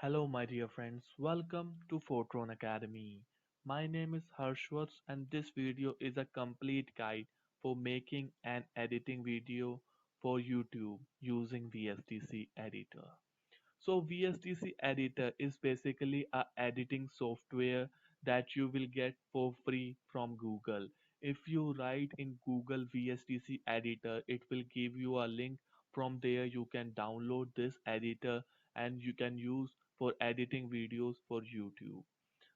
Hello, my dear friends. Welcome to Foetron Academy. My name is Harshvats, and this video is a complete guide for making and editing video for YouTube using VSDC Editor. So VSDC Editor is basically a editing software that you will get for free from Google. If you write in Google VSDC Editor, it will give you a link. From there you can download this editor and you can use for editing videos for YouTube.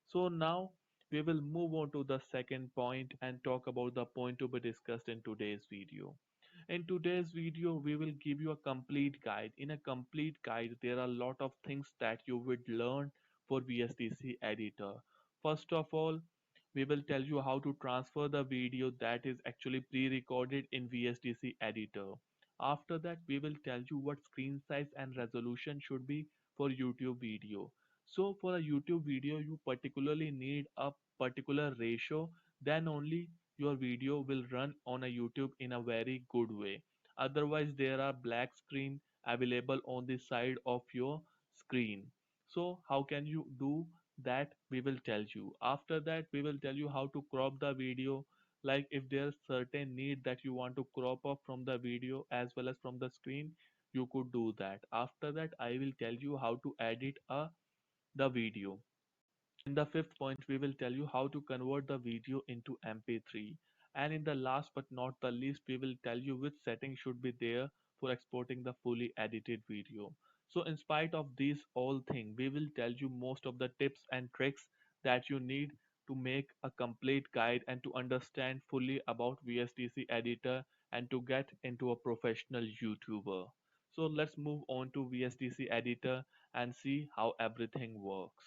So now we will move on to the second point and talk about the point to be discussed in today's video. In today's video, we will give you a complete guide. In a complete guide, there are a lot of things that you would learn for VSDC editor. First of all, we will tell you how to transfer the video that is actually pre-recorded in VSDC editor. After that, we will tell you what screen size and resolution should be for YouTube video. So for a YouTube video, you particularly need a particular ratio, then only your video will run on a YouTube in a very good way. Otherwise, there are black screen available on the side of your screen. So how can you do that? We will tell you. After that, we will tell you how to crop the video. Like if there's certain need that you want to crop up from the video as well as from the screen, you could do that. After that, I will tell you how to edit the video. In the fifth point, we will tell you how to convert the video into MP3. And in the last but not the least, we will tell you which settings should be there for exporting the fully edited video. So in spite of these all things, we will tell you most of the tips and tricks that you need to make a complete guide and to understand fully about VSDC editor and to get into a professional YouTuber. So let's move on to VSDC editor and see how everything works.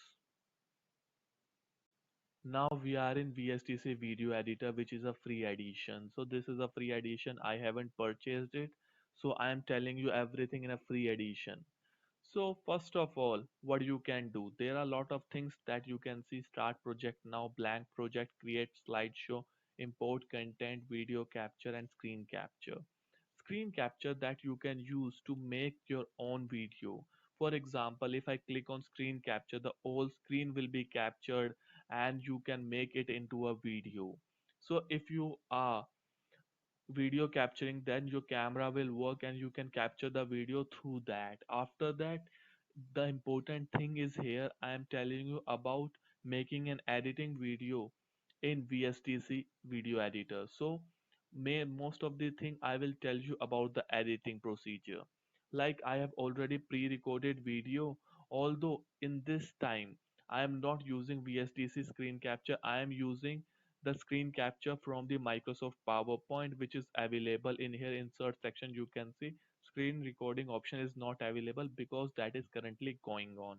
Now we are in VSDC Video Editor, which is a free edition. So this is a free edition. I haven't purchased it. So I am telling you everything in a free edition. So first of all, what you can do, there are a lot of things that you can see. Start project now, blank project, create slideshow, import content, video capture and screen capture. Screen capture that you can use to make your own video. For example, if I click on screen capture, the whole screen will be captured and you can make it into a video. So if you are video capturing, then your camera will work and you can capture the video through that. After that, the important thing is here I am telling you about making an editing video in VSDC Video Editor. So most of the thing I will tell you about the editing procedure. Like I have already pre-recorded video, although in this time I am not using VSDC screen capture, I am using the screen capture from the Microsoft PowerPoint, which is available in here. Insert section you can see screen recording option is not available because that is currently going on.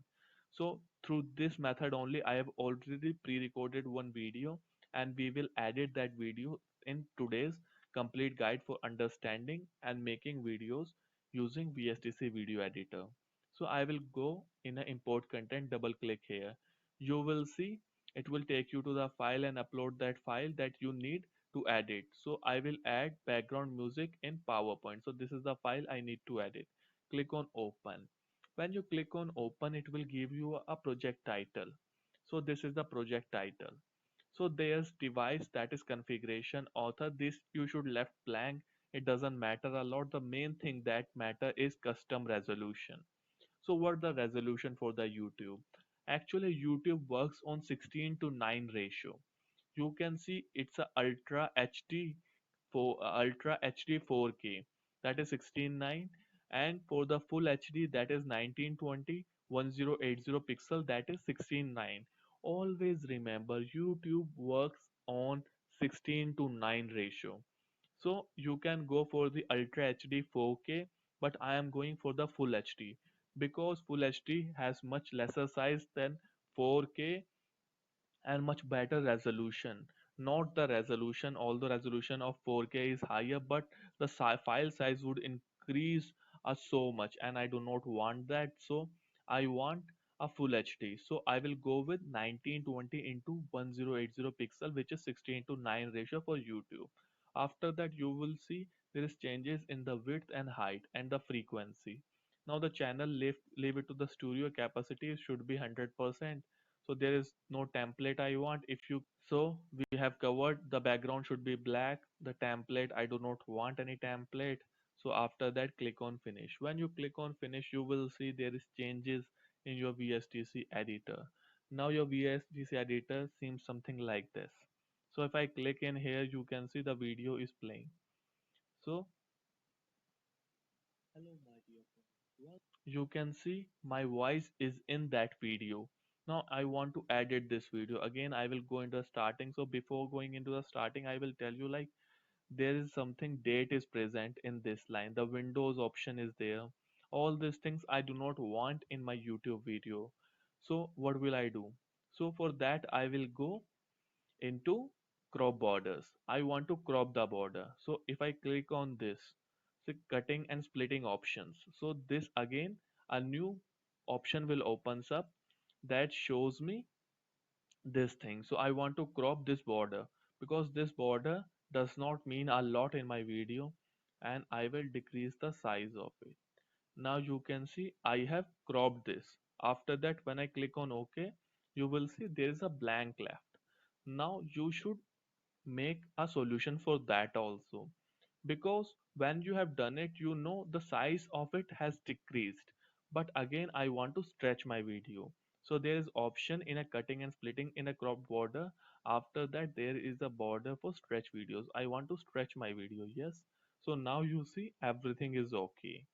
So through this method only I have already pre-recorded one video and we will edit that video in today's complete guide for understanding and making videos using VSDC Video Editor. So I will go in a import content, double click here. You will see it will take you to the file and upload that file that you need to edit. So I will add background music in PowerPoint. So this is the file I need to edit. Click on open. When you click on open, it will give you a project title. So this is the project title. So there's device, that is configuration, author. This you should left blank. It doesn't matter a lot. The main thing that matter is custom resolution. So what the resolution for the YouTube? Actually, YouTube works on 16 to 9 ratio. You can see it's a Ultra HD 4K, that is 16:9, and for the full HD, that is 1920 1080 pixel, that is 16:9. Always remember YouTube works on 16 to 9 ratio. So you can go for the Ultra HD 4K, but I am going for the Full HD because Full HD has much lesser size than 4K and much better resolution. Not the resolution, although resolution of 4K is higher, but the file size would increase so much, and I do not want that. So I want a full HD. So I will go with 1920 into 1080 pixel, which is 16 to 9 ratio for YouTube. After that, you will see there is changes in the width and height and the frequency. Now the channel leave it to the studio capacity should be 100%. So there is no template I want. So we have covered the background should be black. The template, I do not want any template. So after that, click on finish. When you click on finish, you will see there is changes in your VSDC editor. Now your VSDC editor seems something like this. So if I click in here, you can see the video is playing. So you can see my voice is in that video. Now I want to edit this video. Again, I will go into the starting. So before going into the starting, I will tell you like there is something date is present in this line. The Windows option is there. All these things I do not want in my YouTube video. So what will I do? So for that I will go into crop borders. I want to crop the border. So if I click on this, so cutting and splitting options. So this again a new option will opens up that shows me this thing. So I want to crop this border because this border does not mean a lot in my video, and I will decrease the size of it. Now you can see I have cropped this. After that, when I click on OK, you will see there is a blank left. Now you should make a solution for that also, because when you have done it, you know the size of it has decreased. But again, I want to stretch my video. So there is option in a cutting and splitting in a cropped border. After that, there is a border for stretch videos. I want to stretch my video. Yes. So now you see everything is okay.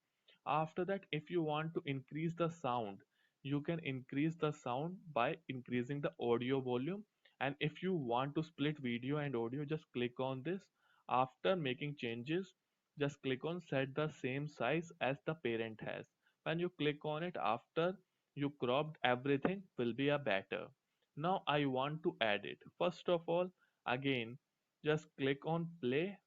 After that, if you want to increase the sound, you can increase the sound by increasing the audio volume. And if you want to split video and audio, just click on this. After making changes, just click on set the same size as the parent has. When you click on it, after you cropped, everything will be a better. Now I want to add it. First of all, again, just click on play.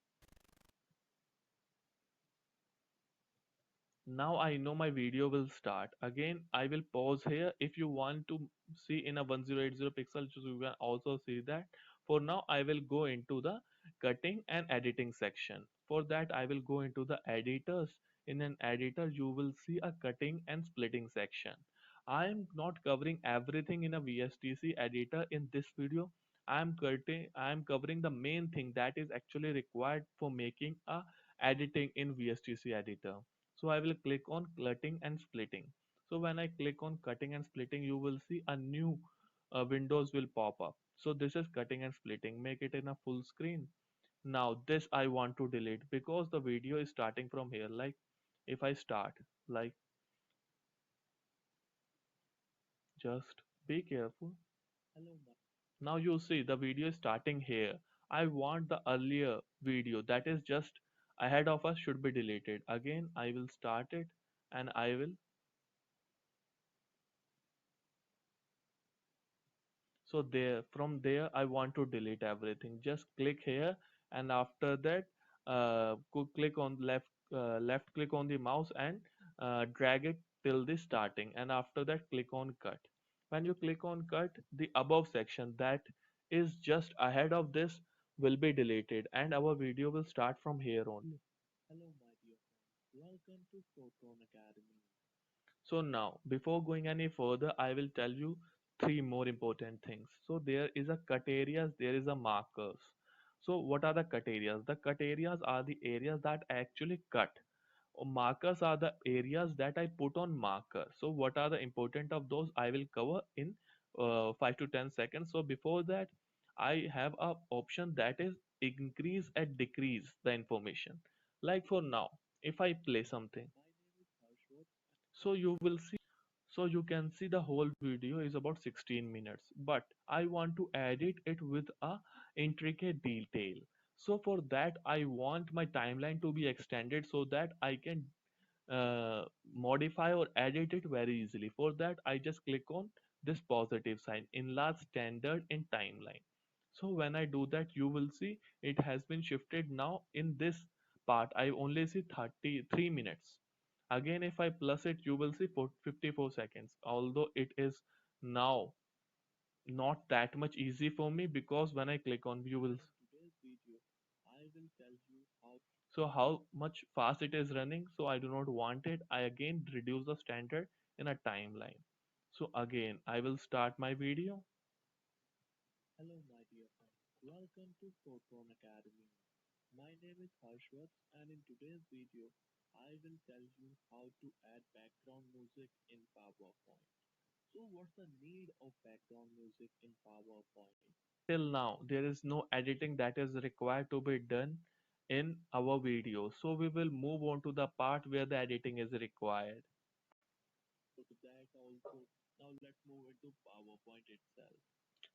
Now I know my video will start. Again, I will pause here. If you want to see in a 1080 pixel, so you can also see that. For now, I will go into the cutting and editing section. For that, I will go into the editors. In an editor, you will see a cutting and splitting section. I am not covering everything in a VSTC editor in this video. I am covering the main thing that is actually required for making a editing in VSTC editor. So I will click on cutting and splitting. So when I click on cutting and splitting, you will see a new windows will pop up. So this is cutting and splitting. Make it in a full screen. Now this I want to delete because the video is starting from here. Like if I start, like just be careful. Now you see the video is starting here. I want the earlier video that is just ahead of us should be deleted. Again, I will start it and I will. So there, from there, I want to delete everything. Just click here, and after that, click on left click on the mouse and drag it till the starting. And after that, click on cut. When you click on cut, the above section that is just ahead of this will be deleted, and our video will start from here only. Hello, my dear friends. Welcome to Foetron Academy. So now, before going any further, I will tell you three more important things. So there is a cut areas, there is a markers. So what are the cut areas? The cut areas are the areas that actually cut. Markers are the areas that I put on marker. So what are the important of those? I will cover in 5 to 10 seconds. So before that, I have a option that is increase and decrease the information. Like for now, if I play something, so you will see, so you can see the whole video is about 16 minutes, but I want to edit it with a intricate detail. So for that I want my timeline to be extended so that I can modify or edit it very easily. For that I just click on this positive sign, enlarge standard in timeline. So when I do that, you will see it has been shifted. Now in this part I only see 33 minutes. Again, if I plus it, you will see 54 seconds. Although it is now not that much easy for me, because when I click on, you will. So how much fast it is running? So I do not want it. I again reduce the standard in a timeline. So again, I will start my video. Till now, there is no editing that is required to be done in our video. So we will move on to the part where the editing is required.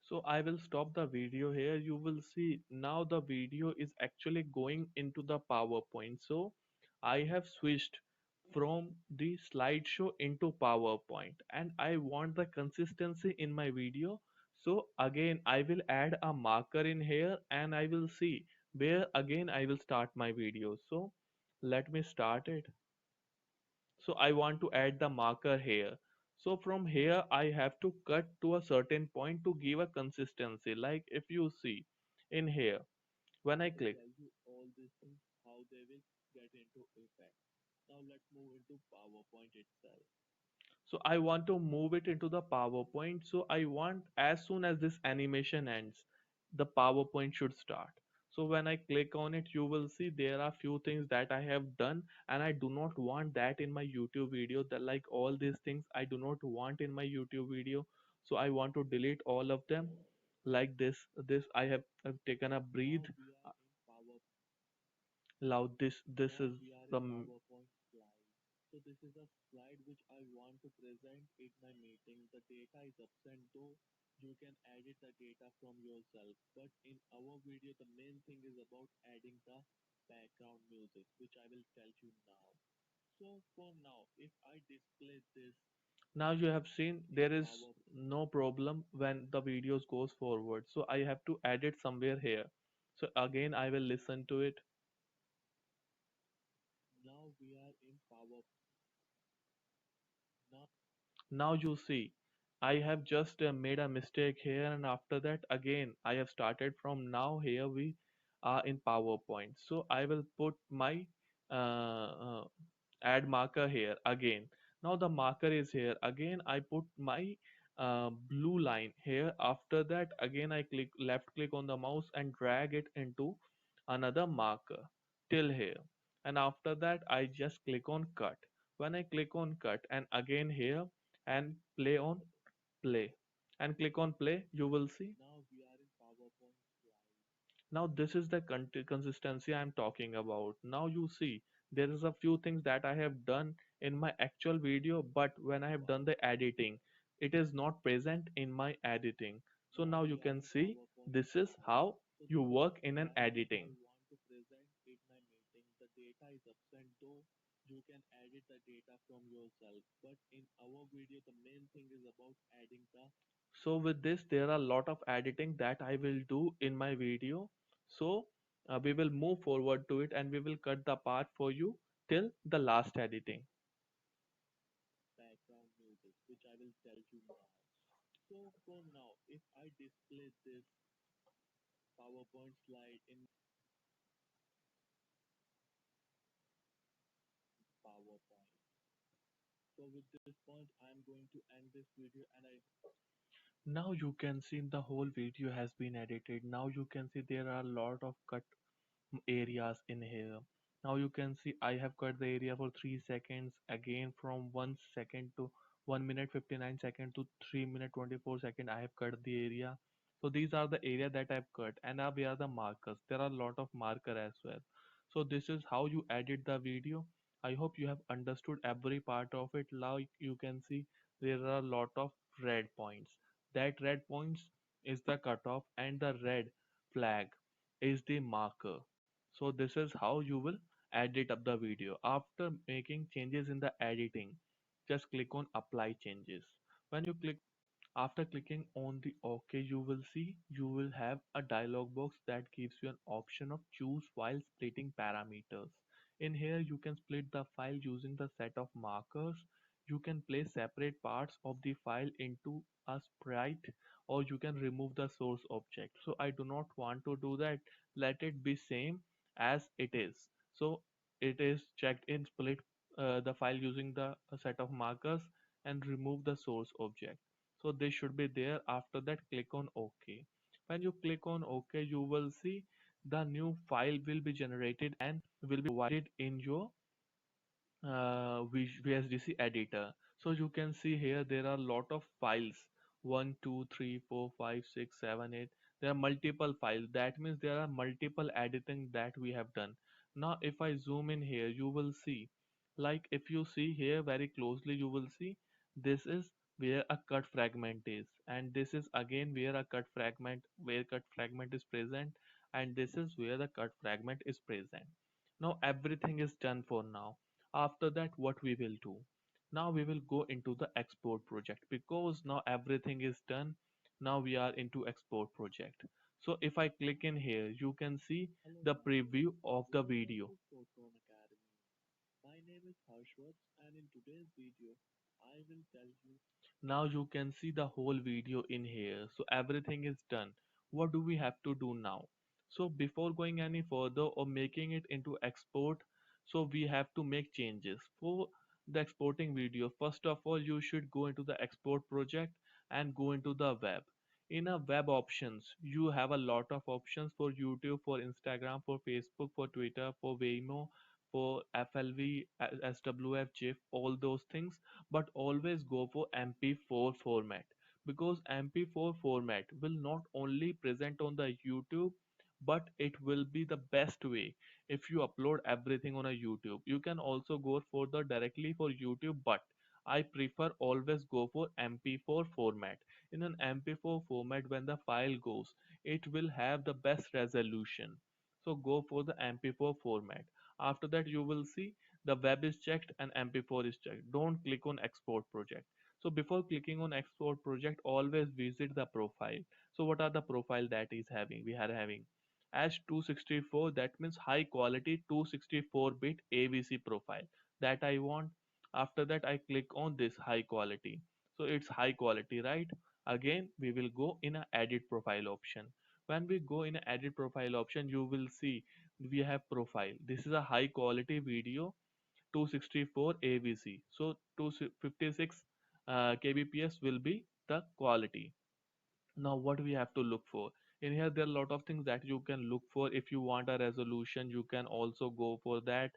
So I will stop the video here. You will see now the video is actually going into the PowerPoint. So I have switched from the slideshow into PowerPoint and I want the consistency in my video. So again, I will add a marker in here and I will see where again I will start my video. So let me start it. So I want to add the marker here. So from here I have to cut to a certain point to give a consistency. Like if you see in here, when I click, so I want to move it into the PowerPoint. So I want as soon as this animation ends, the PowerPoint should start. So when I click on it, you will see there are few things that I have done and I do not want that in my YouTube video. That like all these things I do not want in my YouTube video. So I want to delete all of them like this I've taken a breathe. Now this is the now you have seen there is no problem when the videos goes forward. So I have to add it somewhere here. So again I will listen to it. Now you see, I have just made a mistake here and after that again I have started from now here we are in PowerPoint. So I will put my add marker here again. Now the marker is here. Again I put my blue line here. After that again I click left click on the mouse and drag it into another marker till here. And after that I just click on cut. When I click on cut and again here and play on play and click on play, you will see now this is the consistency I'm talking about. Now you see there is a few things that I have done in my actual video, but when I have done the editing it is not present in my editing. So now you can see this is how you work in an editing. So with this, there are a lot of editing that I will do in my video. So we will move forward to it and we will cut the part for you till the last editing. Now you can see the whole video has been edited. Now you can see there are a lot of cut areas in here. Now you can see I have cut the area for 3 seconds, again from 1 second to 1 minute 59 second to 3 minute 24 second I have cut the area. So these are the area that I've cut and now we are the markers. There are a lot of marker as well. So this is how you edit the video. I hope you have understood every part of it. Now you can see there are a lot of red points. That red points is the cutoff and the red flag is the marker. So this is how you will edit up the video. After making changes in the editing, just click on apply changes. When you click after clicking on the OK, you will see you will have a dialog box that gives you an option of choose file splitting parameters. In here you can split the file using the set of markers. you can place separate parts of the file into a sprite, or you can remove the source object. So I do not want to do that. Let it be same as it is. So it is checked in split the file using the set of markers and remove the source object. So this should be there. After that, click on OK. When you click on OK, you will see the new file will be generated and will be provided in your VSDC editor. So you can see here there are a lot of files, 1, 2, 3, 4, 5, 6, 7, 8. There are multiple files. That means there are multiple editing that we have done. Now if I zoom in here, you will see, like if you see here very closely, you will see this is where a cut fragment is, and this is again where a cut fragment is present, and this is where the cut fragment is present. Now everything is done for now. After that, what we will do? Now we will go into the export project, because now everything is done. Now we are into export project. So if I click in here, you can see the preview of the video. Foetron Academy. My name is Harshwat, and in today's video, I will tell you. Now you can see the whole video in here. So everything is done. What do we have to do now? So before going any further or making it into export, so we have to make changes for the exporting video. First of all, you should go into the export project and go into the web. In a web options, you have a lot of options for YouTube, for Instagram, for Facebook, for Twitter, for Waymo, for FLV, SWF, GIF, all those things. But always go for MP4 format, because MP4 format will not only present on the YouTube, but it will be the best way if you upload everything on a YouTube. You can also go for the directly for YouTube, but I prefer always go for MP4 format. In an MP4 format, when the file goes, it will have the best resolution. So go for the MP4 format. After that, you will see the web is checked and MP4 is checked. Don't click on export project. So before clicking on export project, always visit the profile. So what are the profile that is having? We are having as 264, that means high quality 264-bit AVC profile that I want. After that, I click on this high quality. So it's high quality, right? Again, we will go in a edit profile option. When we go in a edit profile option, you will see we have profile. This is a high quality video 264 AVC. So 256 kbps will be the quality. Now what we have to look for? In here there are a lot of things that you can look for. If you want a resolution, you can also go for that.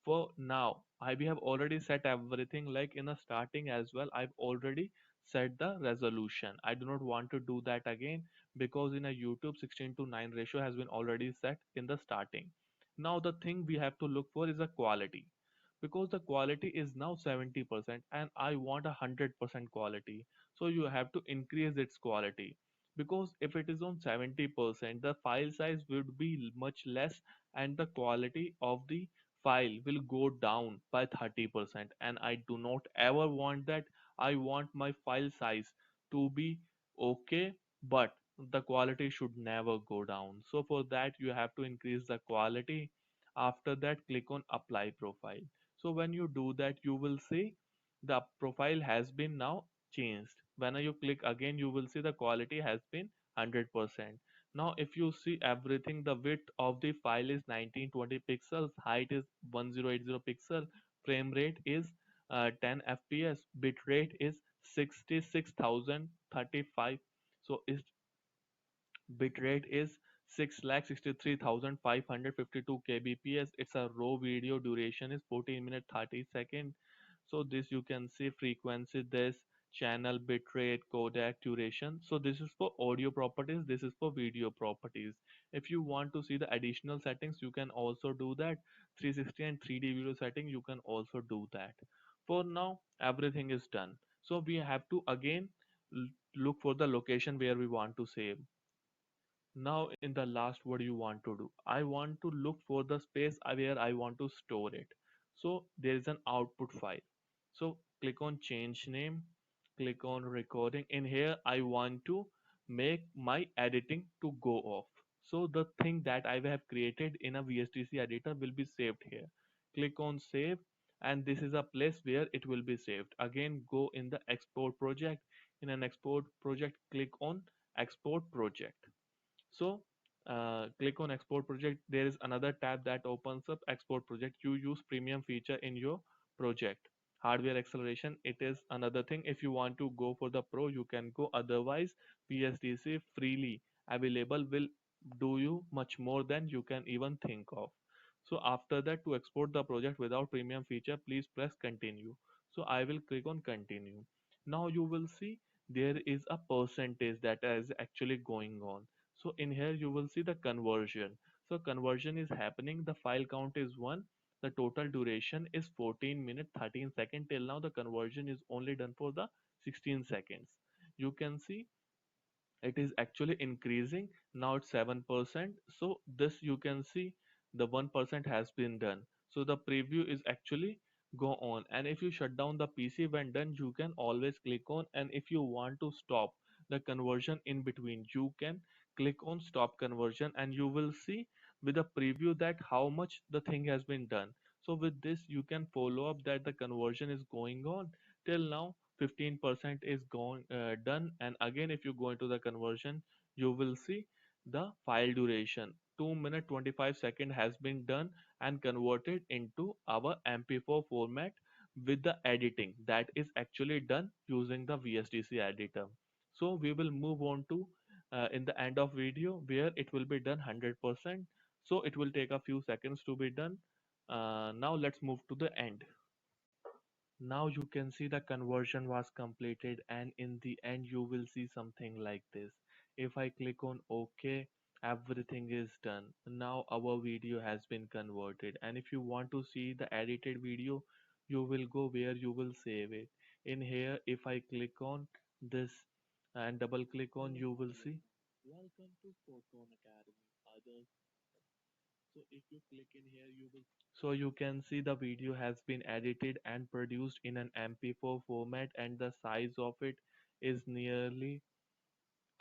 For now, we have already set everything, like in the starting as well. I've already set the resolution. I do not want to do that again, because in a YouTube 16:9 ratio has been already set in the starting. Now the thing we have to look for is the quality, because the quality is now 70% and I want 100% quality. So you have to increase its quality, because if it is on 70%, the file size would be much less, and the quality of the file will go down by 30%, and I do not ever want that. I want my file size to be okay, but the quality should never go down. So for that, you have to increase the quality. After that, click on apply profile. So when you do that, you will see the profile has been now changed. When you click again, you will see the quality has been 100%. Now if you see everything, the width of the file is 1920 pixels, height is 1080 pixel, frame rate is 10 fps, bit rate is 66,035. So is bitrate is 6,63,552 kbps. It's a raw video, duration is 14 minutes 30 seconds. So this you can see frequency, this channel, bitrate, codec, duration. So this is for audio properties, this is for video properties. If you want to see the additional settings, you can also do that. 360 and 3D video setting, you can also do that. For now, everything is done. So we have to again look for the location where we want to save. Now in the last, what do you want to do? I want to look for the space where I want to store it. So there is an output file. So click on change name, click on recording. In here I want to make my editing to go off. So the thing that I have created in a VSDC editor will be saved here. Click on save. and this is a place where it will be saved. Again, go in the export project. In an export project, click on export project. So click on export project. There is another tab that opens up export project. You use premium feature in your project. Hardware acceleration, it is another thing. If you want to go for the pro, you can go. Otherwise, VSDC freely available will do you much more than you can even think of. So after that, to export the project without premium feature, please press continue. So I will click on continue. Now you will see there is a percentage that is actually going on. So in here you will see the conversion. So conversion is happening. The file count is 1. The total duration is 14 minutes 13 seconds. Till now the conversion is only done for the 16 seconds. You can see it is actually increasing. Now it's 7%. So this you can see the 1% has been done. So the preview is actually go on, and if you shut down the PC when done, you can always click on, and if you want to stop the conversion in between, you can click on stop conversion, and you will see with a preview that how much the thing has been done. So with this you can follow up that the conversion is going on. Till now 15% is gone done, and again if you go into the conversion, you will see the file duration 2 minute 25 second has been done and converted into our mp4 format with the editing that is actually done using the VSDC editor. So we will move on to in the end of video where it will be done 100%. So it will take a few seconds to be done. Now let's move to the end. Now you can see the conversion was completed, and in the end you will see something like this. If I click on OK, everything is done. Now our video has been converted, and if you want to see the edited video, you will go where you will save it. In here, if I click on this and double click on, you will see welcome to Foetron Academy. Others, so if you click in here, you will, so you can see the video has been edited and produced in an MP4 format, and the size of it is nearly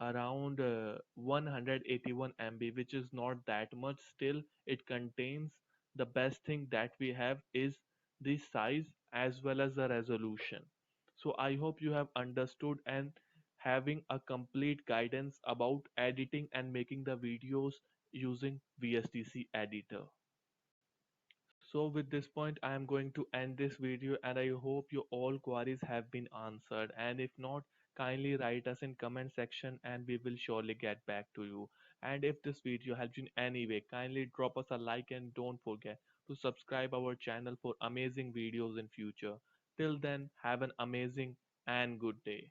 around 181 MB, which is not that much. Still, it contains the best thing that we have is the size as well as the resolution. So I hope you have understood and having a complete guidance about editing and making the videos using VSDC editor. So with this point, I am going to end this video, and I hope your all queries have been answered. And if not, kindly write us in comment section and we will surely get back to you. And if this video helped you in any way, kindly drop us a like and don't forget to subscribe our channel for amazing videos in future. Till then, have an amazing and good day.